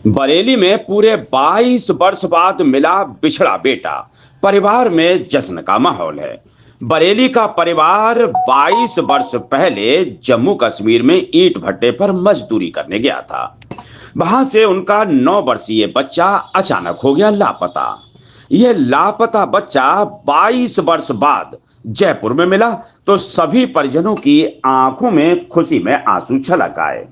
बरेली में पूरे 22 वर्ष बाद मिला बिछड़ा बेटा। परिवार में जश्न का माहौल है। बरेली का परिवार 22 वर्ष पहले जम्मू कश्मीर में ईंट भट्टे पर मजदूरी करने गया था। वहां से उनका 9 वर्षीय बच्चा अचानक हो गया लापता। यह लापता बच्चा 22 वर्ष बाद जयपुर में मिला तो सभी परिजनों की आंखों में खुशी में आंसू छलक आए।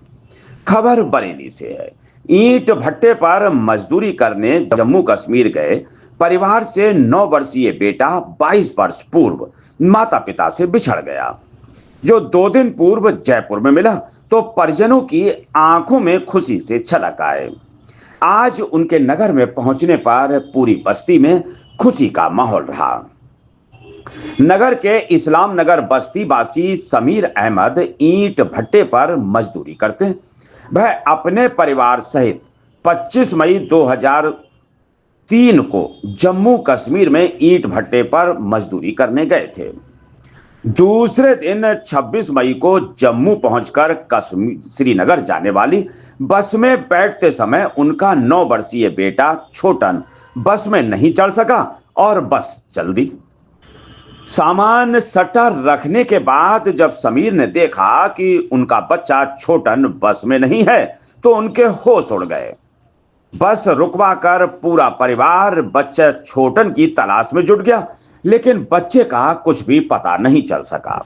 खबर बरेली से है। ईंट भट्टे पर मजदूरी करने जम्मू कश्मीर गए परिवार से 9 वर्षीय बेटा 22 वर्ष पूर्व माता पिता से बिछड़ गया, जो 2 दिन पूर्व जयपुर में मिला तो परिजनों की आंखों में खुशी से छलक आए। आज उनके नगर में पहुंचने पर पूरी बस्ती में खुशी का माहौल रहा। नगर के इस्लाम नगर बस्ती वासी समीर अहमद ईंट भट्टे पर मजदूरी करते हैं। वह अपने परिवार सहित 25 मई 2003 को जम्मू कश्मीर में ईंट भट्टे पर मजदूरी करने गए थे। दूसरे दिन 26 मई को जम्मू पहुंचकर कश्मीर श्रीनगर जाने वाली बस में बैठते समय उनका 9 वर्षीय बेटा छोटन बस में नहीं चढ़ सका और बस चल दी। सामान सट्टा रखने के बाद जब समीर ने देखा कि उनका बच्चा छोटन बस में नहीं है तो उनके होश उड़ गए। बस रुकवाकर पूरा परिवार बच्चे छोटन की तलाश में जुट गया, लेकिन बच्चे का कुछ भी पता नहीं चल सका।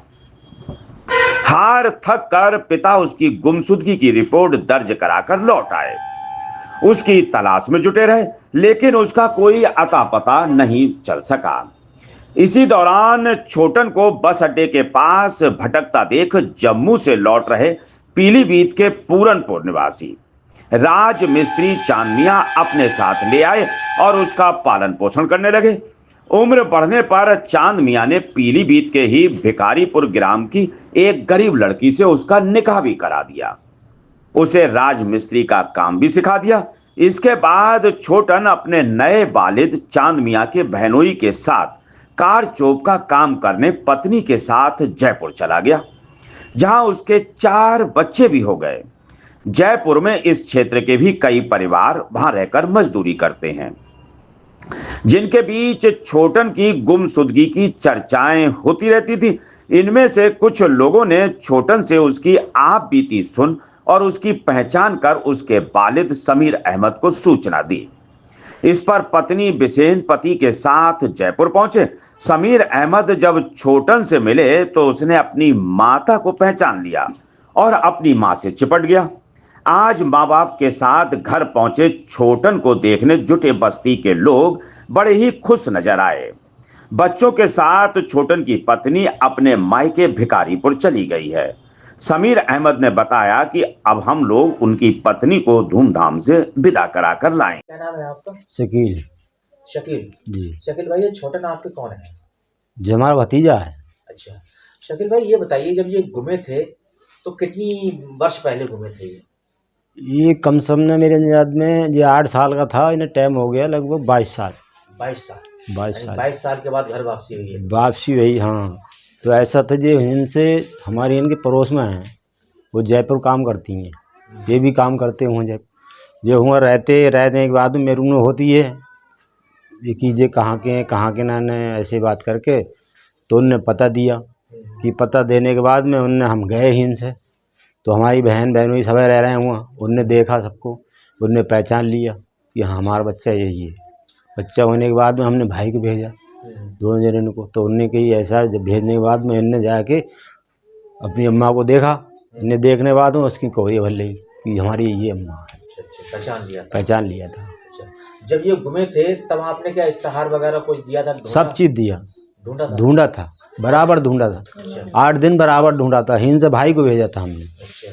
हार थक कर पिता उसकी गुमशुदगी की रिपोर्ट दर्ज कराकर लौट आए। उसकी तलाश में जुटे रहे, लेकिन उसका कोई अता पता नहीं चल सका। इसी दौरान छोटन को बस अड्डे के पास भटकता देख जम्मू से लौट रहे पीलीभीत के पूरनपुर निवासी राज मिस्त्री चांद मियां अपने साथ ले आए और उसका पालन पोषण करने लगे। उम्र बढ़ने पर चांद मियां ने पीलीभीत के ही भिखारीपुर ग्राम की एक गरीब लड़की से उसका निकाह भी करा दिया। उसे राज मिस्त्री का काम भी सिखा दिया। इसके बाद छोटन अपने नए वालिद चांद मियां के बहनोई के साथ कार चौप का काम करने पत्नी के साथ जयपुर चला गया, जहां उसके 4 बच्चे भी हो गए। जयपुर में इस क्षेत्र के भी कई परिवार वहां रहकर मजदूरी करते हैं, जिनके बीच छोटन की गुमशुदगी की चर्चाएं होती रहती थी। इनमें से कुछ लोगों ने छोटन से उसकी आप बीती सुन और उसकी पहचान कर उसके वालिद समीर अहमद को सूचना दी। इस पर पत्नी बिसेन पति के साथ जयपुर पहुंचे। समीर अहमद जब छोटन से मिले तो उसने अपनी माता को पहचान लिया और अपनी मां से चिपट गया। आज माँ बाप के साथ घर पहुंचे छोटन को देखने जुटे बस्ती के लोग बड़े ही खुश नजर आए। बच्चों के साथ छोटन की पत्नी अपने मायके भिखारीपुर चली गई है। समीर अहमद ने बताया कि अब हम लोग उनकी पत्नी को धूमधाम से विदा कराकर लाएं। क्या नाम है आपका? शकील शकील जी। शकील भाई, ये छोटन आपके कौन है? जो हमारा भतीजा है। अच्छा शकील भाई, ये बताइए, जब ये गुमे थे तो कितनी वर्ष पहले गुमे थे ये कम से कम ने मेरे याद में ये 8 साल का था। इन्हें टाइम हो गया लगभग 22 साल। 22 साल? 22 साल 22 साल के बाद घर वापसी हुई है? वापसी हुई, हाँ। तो ऐसा था जो इनसे हमारी इनके पड़ोस में हैं, वो जयपुर काम करती हैं, ये भी काम करते हुए जब जो हुआ रहने के बाद मेरे में होती है ये कीजिए कहाँ के हैं कहाँ के ना ने ऐसे बात करके तो उनने पता दिया। कि पता देने के बाद में उनने हम गए ही इनसे, तो हमारी बहनोई सब रह रहे हैं वहाँ। उनने देखा सबको, उनने पहचान लिया कि हाँ हमारा बच्चा यही है। बच्चा होने के बाद में हमने भाई को भेजा, दोनों जने को। तो उनने कही ऐसा, जब भेजने के बाद में इनने जाके अपनी अम्मा को देखा। इन्हें देखने के बाद में उसकी कोई भले कि हमारी ये अम्मा है। पहचान लिया था। अच्छा, जब ये गुमे थे तब आपने क्या इश्तेहार वगैरह कुछ दिया था? सब चीज़ दिया, ढूंढा था, बराबर ढूंढा था। अच्छा। 8 दिन बराबर ढूंढा था। हिंद से भाई को भेजा था हमने। अच्छा,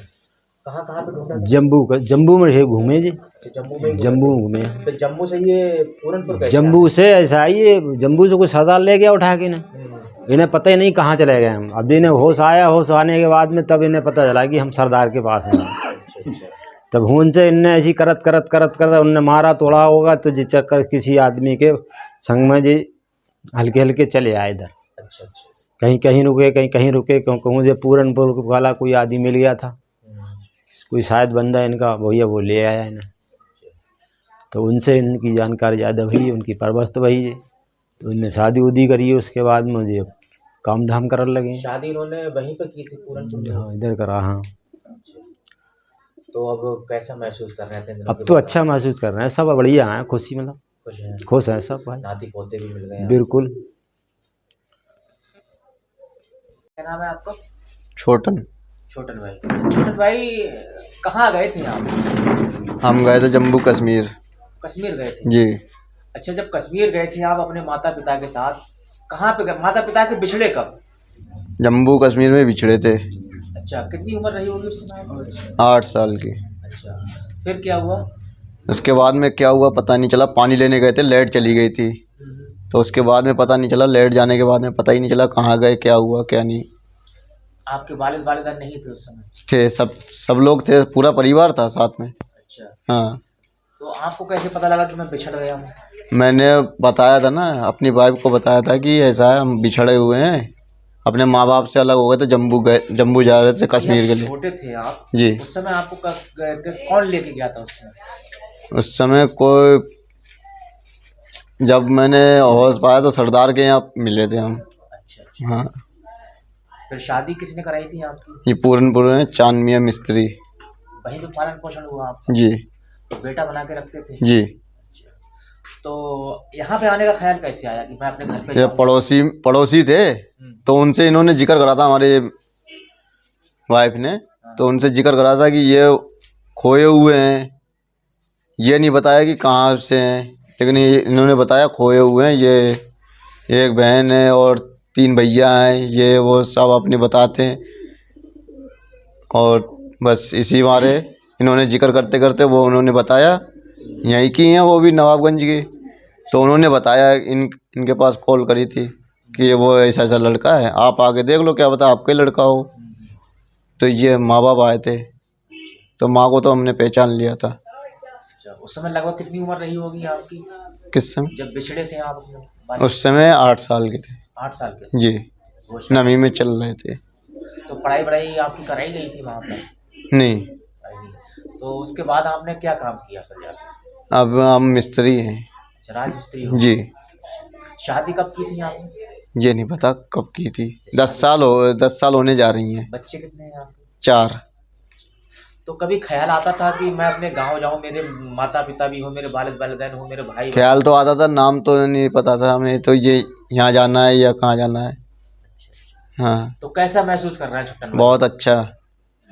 कहाँ कहाँ पे ढूंढा? जम्मू में घूमे जी। जम्मू में घूमे। फिर जम्मू से ये पूरनपुर कैसे? जम्मू से ऐसा ये जम्मू से कुछ सरदार ले गया उठा के इन्हें पता ही नहीं कहाँ चले गए हम। अब इन्हें होश आया, होश आने के बाद में तब इन्हें पता चला कि हम सरदार के पास हैं। अच्छा। तब उनसे इनने ऐसी करत उनने मारा तोड़ा होगा तो जी चक्कर किसी आदमी के संग में जी हल्के हल्के चले आए इधर। अच्छा। कहीं कहीं रुके, कहीं रुके, क्योंकि मुझे पूरनपुर वाला कोई आदमी मिल गया था, कोई शायद बंदा इनका भैया, वो ले आया इन्हें। तो उनसे इनकी जानकारी ज़्यादा भई है, उनकी परवरिश तो वही है। तो उनने शादी उदी करी है, उसके बाद मुझे काम धाम करने लगे। शादी इन्होंने वहीं पे की थी पूरनपुर में? हाँ, इधर करा। हाँ, अच्छा। तो अब कैसा महसूस कर रहे हैं इतने दिनों अब के तो बाद? अच्छा महसूस कर रहे हैं, सब बढ़िया हैं, खुशी मतलब खुश हैं? खुश हैं सब भाई, नाती पोते भी मिल गए हैं? बिल्कुल। क्या नाम है आपका? छोटन। छोटन भाई। छोटन भाई, कहाँ गए थे आप? हम गए थे जम्मू कश्मीर। कश्मीर गए थे? जी। अच्छा, जब कश्मीर गए थे आप अपने माता पिता के साथ, कहाँ पे गए? माता पिता से बिछड़े कब? जम्मू कश्मीर में बिछड़े थे। अच्छा, कितनी उम्र रही होगी उस समय? 8 साल की। अच्छा, फिर क्या हुआ? उसके बाद में क्या हुआ पता नहीं चला, पानी लेने गए थे, लाइट चली गई थी। तो उसके बाद में पता नहीं चला, लाइट जाने के बाद में पता ही नहीं चला कहाँ गए, क्या हुआ क्या नहीं। आपके वालिद वालिदा नहीं थे उस समय? थे, सब लोग थे, पूरा परिवार था साथ में। अच्छा, हाँ, तो आपको कैसे पता लगा कि मैं बिछड़ गया हूँ? मैंने बताया था ना, अपनी वाइफ को बताया था कि ऐसा है, हम बिछड़े हुए हैं, अपने माँ बाप से अलग हो गए थे, जम्मू जा रहे थे कश्मीर के लिए। छोटे थे आप जी। उस समय, आपको कौन लेके गया था उस समय? उस समय कोई, जब मैंने होश पाया तो सरदार के यहाँ मिले थे हम। अच्छा अच्छा। हाँ, फिर शादी किसने कराई थी आपकी? ये पूरनपुर में चांद मियाँ मिस्त्री। वहीं पे पालन पोषण हुआ आपका? जी तो बेटा बना के रखते थे? जी। तो यहाँ पे आने का ख्याल कैसे आया कि मैं अपने घर पे ये जाऊँ? पड़ोसी थे, तो उनसे इन्होंने जिक्र करा था, हमारे वाइफ ने। तो उनसे जिक्र करा था कि ये खोए हुए हैं, ये नहीं बताया कि कहाँ से हैं, लेकिन इन्होंने बताया खोए हुए हैं, ये एक बहन है और 3 भैया हैं, ये वो सब अपने बताते हैं। और बस इसी बारे इन्होंने जिक्र करते करते वो उन्होंने बताया, यहीं की हैं वो भी, नवाबगंज की। तो उन्होंने बताया, इनके पास कॉल करी थी कि ये वो ऐसा ऐसा लड़का है, आप आके देख लो, क्या पता आपका ही लड़का हो। तो ये माँ बाप आए थे, तो माँ को तो हमने पहचान लिया था। अच्छा, उस समय लगभग कितनी उम्र रही होगी आपकी किस समय? जब बिछड़े थे आप अपने? उस समय 8 साल के थे। 8 साल के? जी, होश- नवी में चल रहे थे। तो पढ़ाई वढ़ाई आपकी कराई गई थी वहाँ पर? नहीं, कराई नहीं। तो उसके बाद आपने क्या काम किया फिर जाके? अब हम मिस्त्री हैं। अच्छा, राजमिस्त्री हो? जी। शादी कब की थी आपने? ये नहीं पता कब की थी, 10 साल होने जा रही हैं। बच्चे कितने हैं आपके? 4। तो कभी ख्याल आता था कि मैं अपने गांव जाऊं, मेरे माता पिता भी हो, मेरे वालिदैन हो, मेरे भाई ख्याल तो आता था, नाम तो नहीं पता था हमें, तो ये यहाँ जाना है या कहाँ जाना है। हाँ, तो कैसा महसूस कर रहा है छुट्टन भाई? बहुत अच्छा।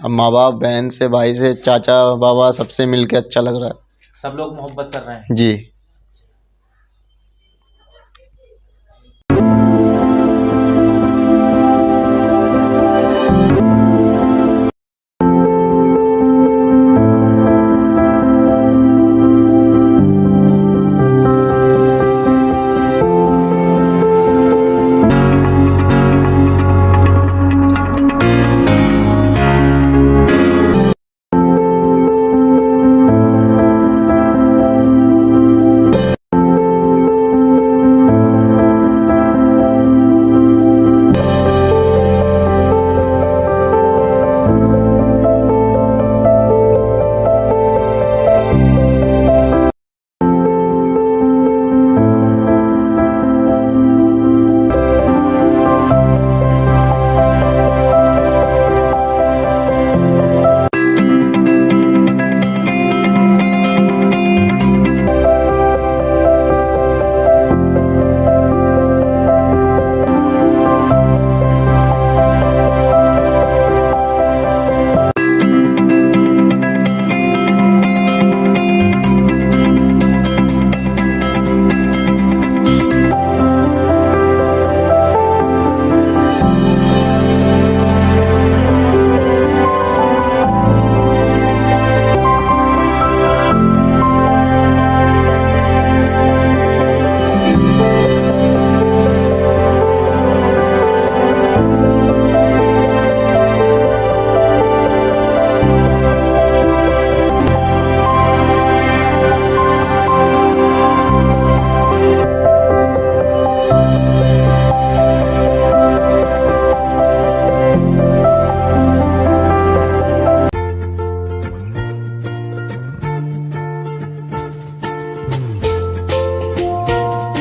अब माँ बाप, बहन से, भाई से, चाचा बाबा सबसे मिल के अच्छा लग रहा है। सब लोग मोहब्बत कर रहे हैं? जी।